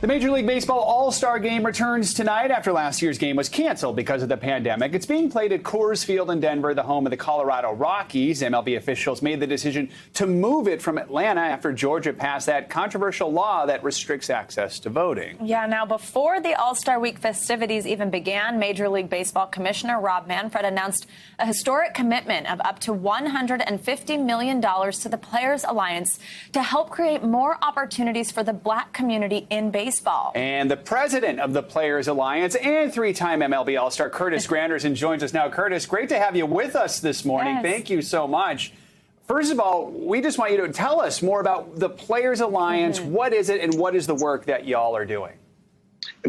The Major League Baseball All-Star Game returns tonight after last year's game was canceled because of the pandemic. It's being played at Coors Field in Denver, the home of the Colorado Rockies. MLB officials made the decision to move it from Atlanta after Georgia passed that controversial law that restricts access to voting. Yeah, now before the All-Star Week festivities even began, Major League Baseball Commissioner Rob Manfred announced a historic commitment of up to $150 million to the Players Alliance to help create more opportunities for the Black community in baseball. And the president of the Players Alliance and three-time MLB All-Star Curtis Granderson joins us now. Curtis, great to have you with us this morning. Yes. Thank you so much. First of all, we just want you to tell us more about the Players Alliance. What is it and what is the work that y'all are doing?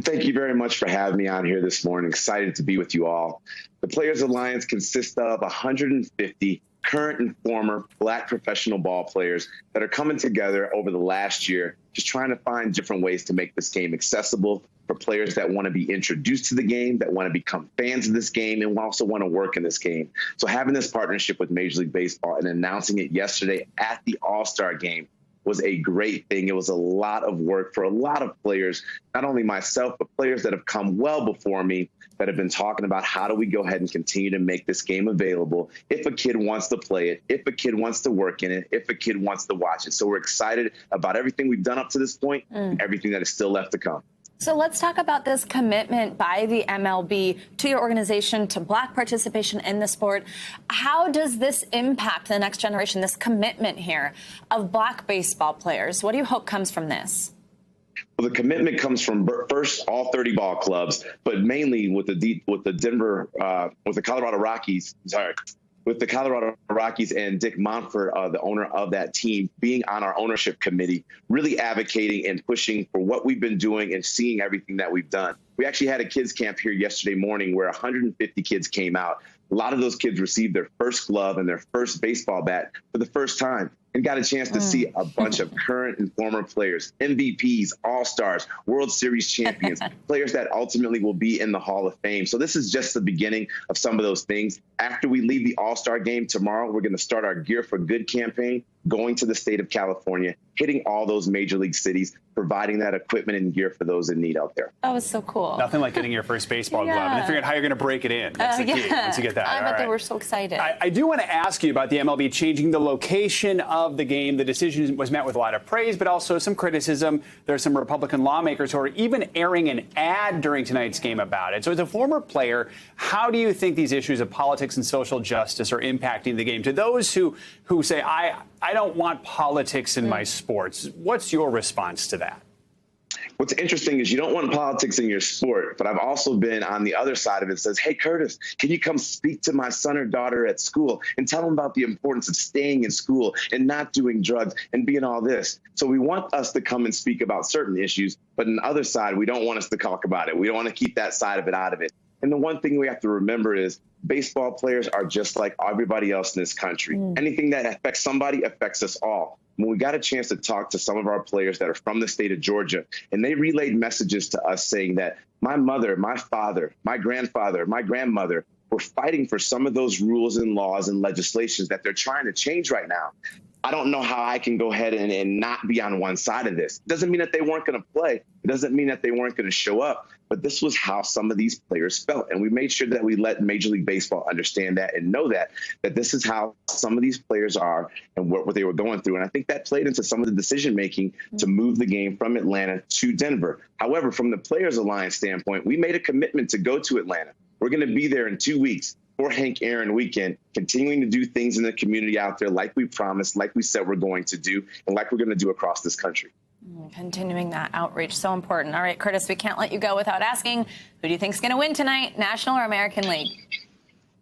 Thank you very much for having me on here this morning. Excited to be with you all. The Players Alliance consists of 150 current and former Black professional ball players that are coming together over the last year, just trying to find different ways to make this game accessible for players that want to be introduced to the game, that want to become fans of this game, and also want to work in this game. So having this partnership with Major League Baseball and announcing it yesterday at the All-Star Game was a great thing. It was a lot of work for a lot of players, not only myself, but players that have come well before me that have been talking about how do we go ahead and continue to make this game available if a kid wants to play it, if a kid wants to work in it, if a kid wants to watch it. So we're excited about everything we've done up to this point and everything that is still left to come. So let's talk about this commitment by the MLB to your organization, to Black participation in the sport. How does this impact the next generation, this commitment here of Black baseball players? What do you hope comes from this? Well, the commitment comes from first all 30 ball clubs, but mainly with the Colorado Rockies. With the Colorado Rockies and Dick Monfort, the owner of that team, being on our ownership committee, really advocating and pushing for what we've been doing and seeing everything that we've done. We actually had a kids camp here yesterday morning where 150 kids came out. A lot of those kids received their first glove and their first baseball bat for the first time and got a chance to see a bunch of current and former players, MVPs, All-Stars, World Series champions, players that ultimately will be in the Hall of Fame. So this is just the beginning of some of those things. After we leave the All-Star Game tomorrow, we're going to start our Gear for Good campaign, going to the state of California, hitting all those major league cities, providing that equipment and gear for those in need out there. That was so cool. Nothing like getting your first baseball glove and figuring out how you're going to break it in. That's the key once you get that. I bet they were so excited. I do want to ask you about the MLB changing the location of the game. The decision was met with a lot of praise, but also some criticism. There are some Republican lawmakers who are even airing an ad during tonight's game about it. So as a former player, how do you think these issues of politics and social justice are impacting the game? To those who say, I don't want politics in my sports, what's your response to that? What's interesting is you don't want politics in your sport, but I've also been on the other side of it. Says, hey, Curtis, can you come speak to my son or daughter at school and tell them about the importance of staying in school and not doing drugs and being all this? So we want us to come and speak about certain issues, but on the other side, we don't want us to talk about it. We don't want to keep that side of it out of it. And the one thing we have to remember is baseball players are just like everybody else in this country. Anything that affects somebody affects us all. When we got a chance to talk to some of our players that are from the state of Georgia, and they relayed messages to us saying that my mother, my father, my grandfather, my grandmother were fighting for some of those rules and laws and legislations that they're trying to change right now. I don't know how I can go ahead and not be on one side of this. It doesn't mean that they weren't going to play. It doesn't mean that they weren't going to show up. But this was how some of these players felt. And we made sure that we let Major League Baseball understand that and know that this is how some of these players are and what they were going through. And I think that played into some of the decision making to move the game from Atlanta to Denver. However, from the Players Alliance standpoint, we made a commitment to go to Atlanta. We're going to be there in 2 weeks for Hank Aaron weekend, continuing to do things in the community out there like we promised, like we said we're going to do, and like we're going to do across this country. Continuing that outreach, so important. All right, Curtis, we can't let you go without asking, who do you think is going to win tonight, National or American League?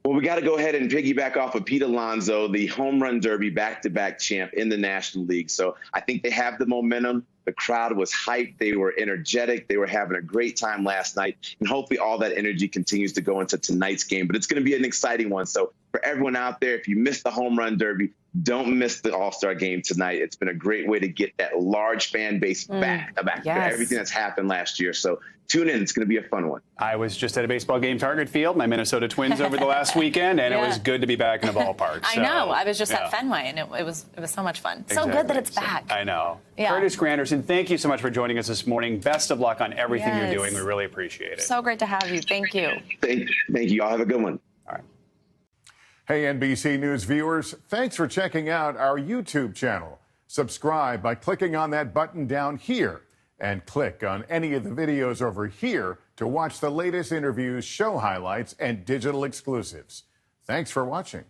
Well, we got to go ahead and piggyback off of Pete Alonso, the home run derby back-to-back champ in the National League. So I think they have the momentum. The crowd was hyped. They were energetic. They were having a great time last night. And hopefully all that energy continues to go into tonight's game. But it's going to be an exciting one. So for everyone out there, if you missed the home run derby, Don't miss the All-Star game tonight. It's been a great way to get that large fan base back to everything that's happened last year. So tune in. It's going to be a fun one. I was just at a baseball game, Target Field, my Minnesota Twins over the last weekend, and it was good to be back in the ballpark. I know. I was just at Fenway, and it was so much fun. Exactly. So good that it's back. I know. Curtis Granderson, thank you so much for joining us this morning. Best of luck on everything you're doing. We really appreciate it. So great to have you. Thank you. Thank you. Y'all have a good one. All right. Hey, NBC News viewers, thanks for checking out our YouTube channel. Subscribe by clicking on that button down here and click on any of the videos over here to watch the latest interviews, show highlights, and digital exclusives. Thanks for watching.